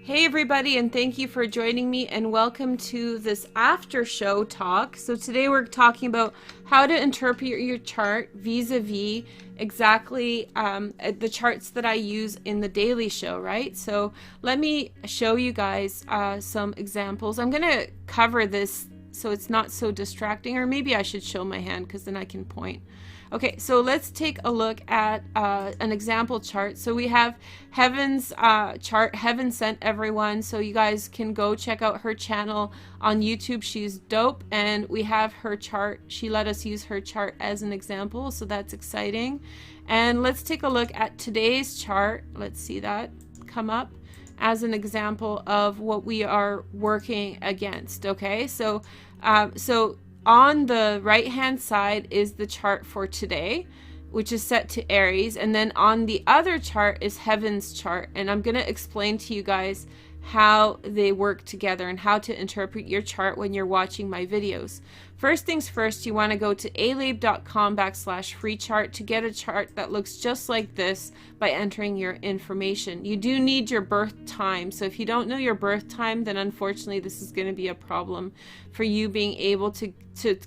Hey everybody, and thank you for joining me and welcome to this after show talk. So today we're talking about how to interpret your chart vis-a-vis exactly the charts that I use in the daily show, right? So let me show you guys some examples. I'm gonna cover this so it's not so distracting, or maybe I should show my hand because then I can point. Okay, so let's take a look at an example chart. So we have Heaven's chart. Heaven sent everyone, so you guys can go check out her channel on YouTube. She's dope, and we have her chart. She let us use her chart as an example, so that's exciting. And let's take a look at today's chart. Let's see that come up as an example of what we are working against. Okay, so on the right hand side is the chart for today, which is set to Aries, and then on the other chart is Heaven's chart, and I'm going to explain to you guys how they work together and how to interpret your chart when you're watching my videos. First things first, you want to go to alabe.com/free chart to get a chart that looks just like this by entering your information. You do need your birth time, so if you don't know your birth time, then unfortunately this is going to be a problem for you being able to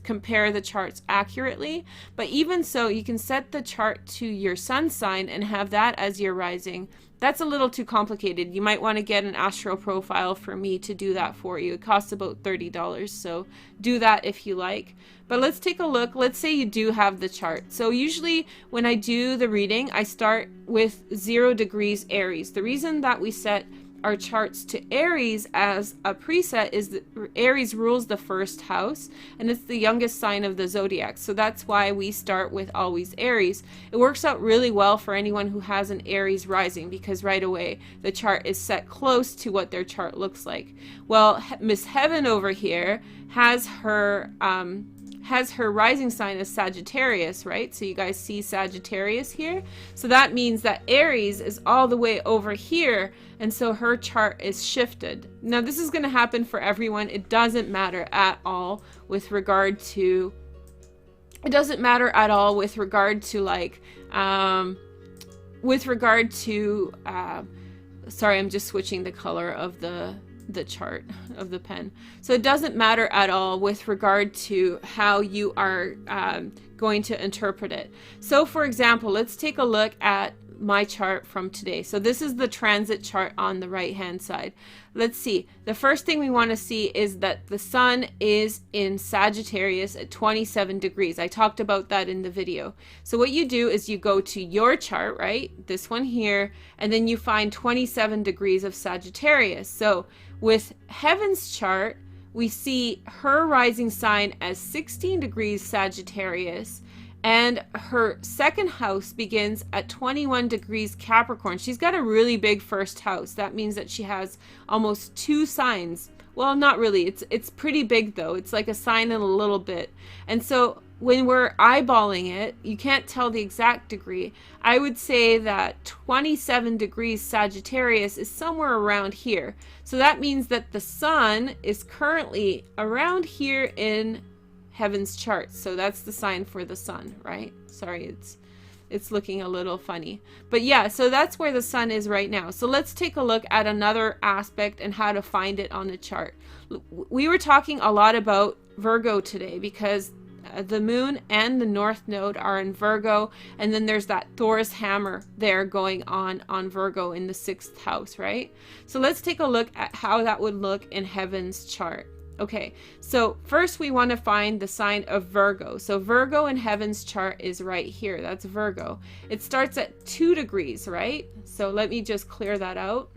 compare the charts accurately. But even so, you can set the chart to your sun sign and have that as your rising. That's a little too complicated. You might want to get an astro profile for me to do that for you. It costs about $30, so do that if you like. But let's take a look. Let's say you do have the chart. So usually when I do the reading, I start with 0 degrees Aries. The reason that we set our charts to Aries as a preset is that Aries rules the first house, and it's the youngest sign of the zodiac, so that's why we start with always Aries. It works out really well for anyone who has an Aries rising, because right away the chart is set close to what their chart looks like. Well, Miss Heaven over here has her rising sign as Sagittarius, right? So you guys see Sagittarius here. So that means that Aries is all the way over here, and so her chart is shifted. Now this is going to happen for everyone. It doesn't matter at all with regard to like sorry, I'm just switching the color of the chart of the pen. So it doesn't matter at all with regard to how you are going to interpret it. So for example, let's take a look at my chart from today. So this is the transit chart on the right hand side. Let's see. The first thing we want to see is that the sun is in Sagittarius at 27 degrees. I talked about that in the video. So what you do is you go to your chart, right? This one here, and then you find 27 degrees of Sagittarius. So with Heaven's chart, we see her rising sign as 16 degrees Sagittarius, and her second house begins at 21 degrees Capricorn. She's got a really big first house. That means that she has almost 2 signs. Well, not really. It's pretty big though. It's like a sign and a little bit. And so when we're eyeballing it, you can't tell the exact degree. I would say that 27 degrees Sagittarius is somewhere around here. So that means that the sun is currently around here in Heaven's chart. So that's the sign for the sun, right? Sorry, it's looking a little funny. But yeah, so that's where the sun is right now. So let's take a look at another aspect and how to find it on the chart. We were talking a lot about Virgo today because the moon and the north node are in Virgo, and then there's that Thor's hammer there going on Virgo in the 6th house, right? So let's take a look at how that would look in Heaven's chart. Okay, so first we want to find the sign of Virgo. So Virgo in Heaven's chart is right here. That's Virgo. It starts at 2 degrees, right? So let me just clear that out.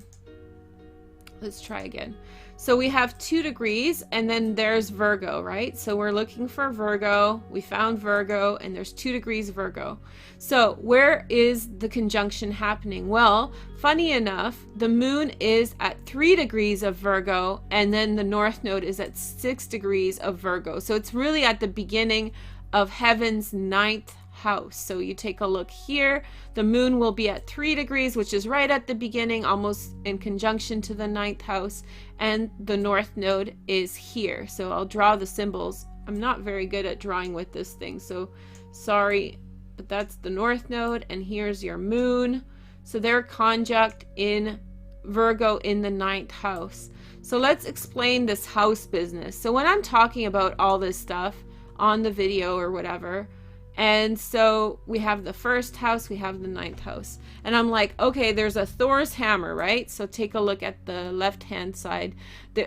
Let's try again. So we have 2 degrees, and then there's Virgo, right? So we're looking for Virgo. We found Virgo, and there's 2 degrees Virgo. So where is the conjunction happening? Well, funny enough, the moon is at 3 degrees of Virgo, and then the north node is at 6 degrees of Virgo. So it's really at the beginning of Heaven's 9th house. So you take a look here, the moon will be at 3 degrees, which is right at the beginning, almost in conjunction to the 9th house, and the north node is here. So I'll draw the symbols. I'm not very good at drawing with this thing, so sorry, but that's the north node, and here's your moon. So they're conjunct in Virgo in the 9th house. So let's explain this house business. So when I'm talking about all this stuff on the video or whatever, and so we have the 1st house, we have the 9th house, and I'm like, okay, there's a Thor's hammer, right? So take a look at the left hand side,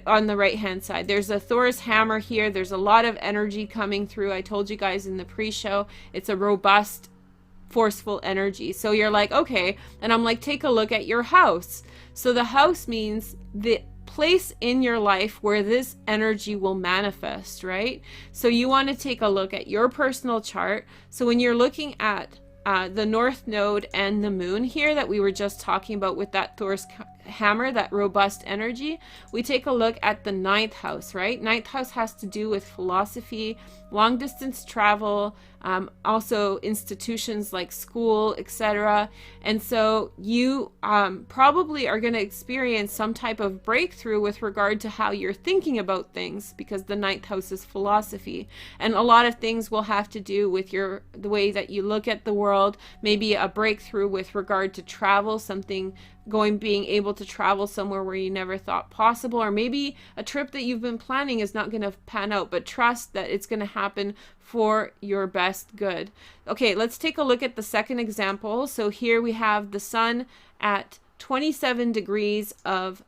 on the right hand side, there's a Thor's hammer here. There's a lot of energy coming through. I told you guys in the pre-show, it's a robust, forceful energy. So you're like, okay, and I'm like, take a look at your house. So the house means the place in your life where this energy will manifest, right? So you want to take a look at your personal chart. So when you're looking at the North Node and the Moon here that we were just talking about with that Thor's hammer, that robust energy, we take a look at the 9th house, right? 9th house has to do with philosophy, long distance travel, also institutions like school, etc. And so you probably are going to experience some type of breakthrough with regard to how you're thinking about things, because the 9th house is philosophy, and a lot of things will have to do with the way that you look at the world. Maybe a breakthrough with regard to travel, something being able to travel somewhere where you never thought possible, or maybe a trip that you've been planning is not going to pan out, but trust that it's going to happen for your best good. Okay, let's take a look at the second example. So here we have the sun at 27 degrees of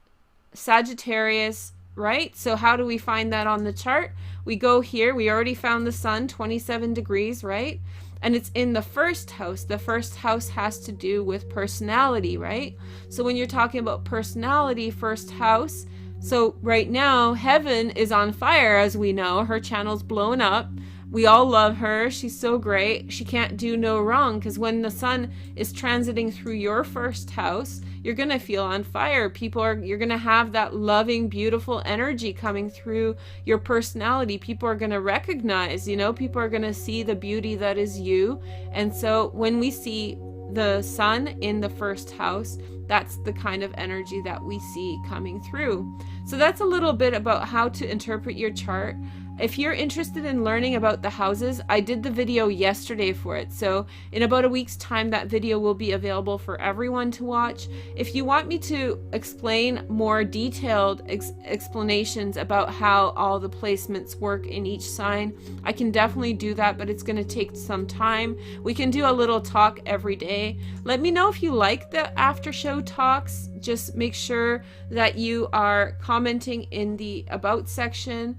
Sagittarius, right? So how do we find that on the chart? We go here, we already found the sun, 27 degrees, right? And it's in the 1st house. The 1st house has to do with personality, right? So when you're talking about personality, 1st house, so right now, Heaven is on fire, as we know. Her channel's blown up. We all love her. She's so great. She can't do no wrong, because when the sun is transiting through your 1st house, you're going to feel on fire. You're going to have that loving, beautiful energy coming through your personality. People are going to recognize, people are going to see the beauty that is you. And so when we see the sun in the 1st house, that's the kind of energy that we see coming through. So that's a little bit about how to interpret your chart. If you're interested in learning about the houses, I did the video yesterday for it. So in about a week's time, that video will be available for everyone to watch. If you want me to explain more detailed explanations about how all the placements work in each sign, I can definitely do that, but it's going to take some time. We can do a little talk every day. Let me know if you like the after show talks. Just make sure that you are commenting in the about section.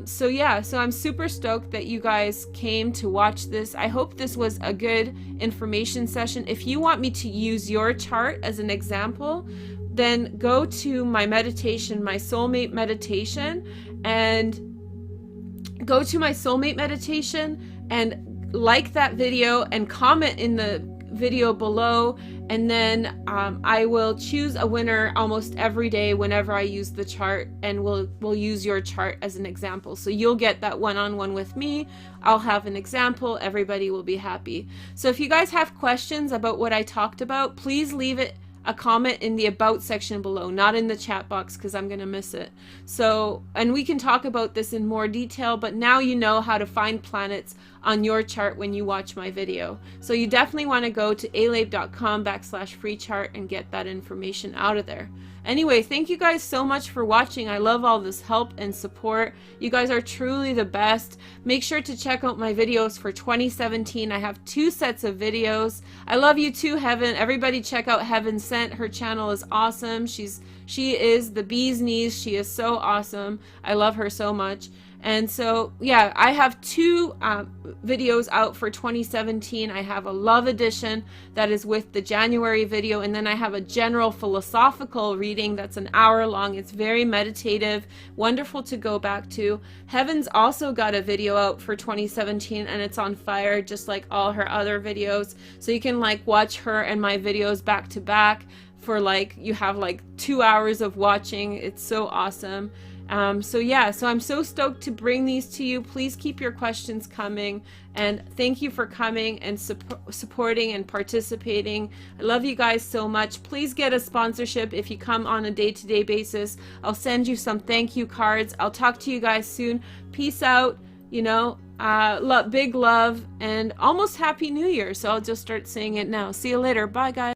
So I'm super stoked that you guys came to watch this. I hope this was a good information session. If you want me to use your chart as an example, then go to my meditation, my soulmate meditation, and like that video and comment in the video below, and then I will choose a winner almost every day whenever I use the chart, and we'll use your chart as an example. So you'll get that one-on-one with me. I'll have an example. Everybody will be happy. So if you guys have questions about what I talked about, please leave it a comment in the about section below, not in the chat box, because I'm gonna miss it. So, and we can talk about this in more detail, but now you know how to find planets on your chart when you watch my video. So you definitely want to go to alabe.com/free chart and get that information out of there. Anyway, thank you guys so much for watching. I love all this help and support. You guys are truly the best. Make sure to check out my videos for 2017. I have 2 sets of videos. I love you too, Heaven. Everybody check out Heaven Sent. Her channel is awesome. She is the bee's knees. She is so awesome. I love her so much. And so, yeah, I have 2 videos out for 2017. I have a love edition that is with the January video, and then I have a general philosophical reading that's an hour long. It's very meditative, wonderful to go back to. Heaven's also got a video out for 2017, and it's on fire, just like all her other videos. So you can watch her and my videos back to back for you have 2 hours of watching. It's so awesome. So I'm so stoked to bring these to you. Please keep your questions coming, and thank you for coming and supporting and participating. I love you guys so much. Please get a sponsorship if you come on a day-to-day basis. I'll send you some thank you cards. I'll talk to you guys soon. Peace out, big love, and almost Happy New Year. So I'll just start saying it now. See you later. Bye, guys.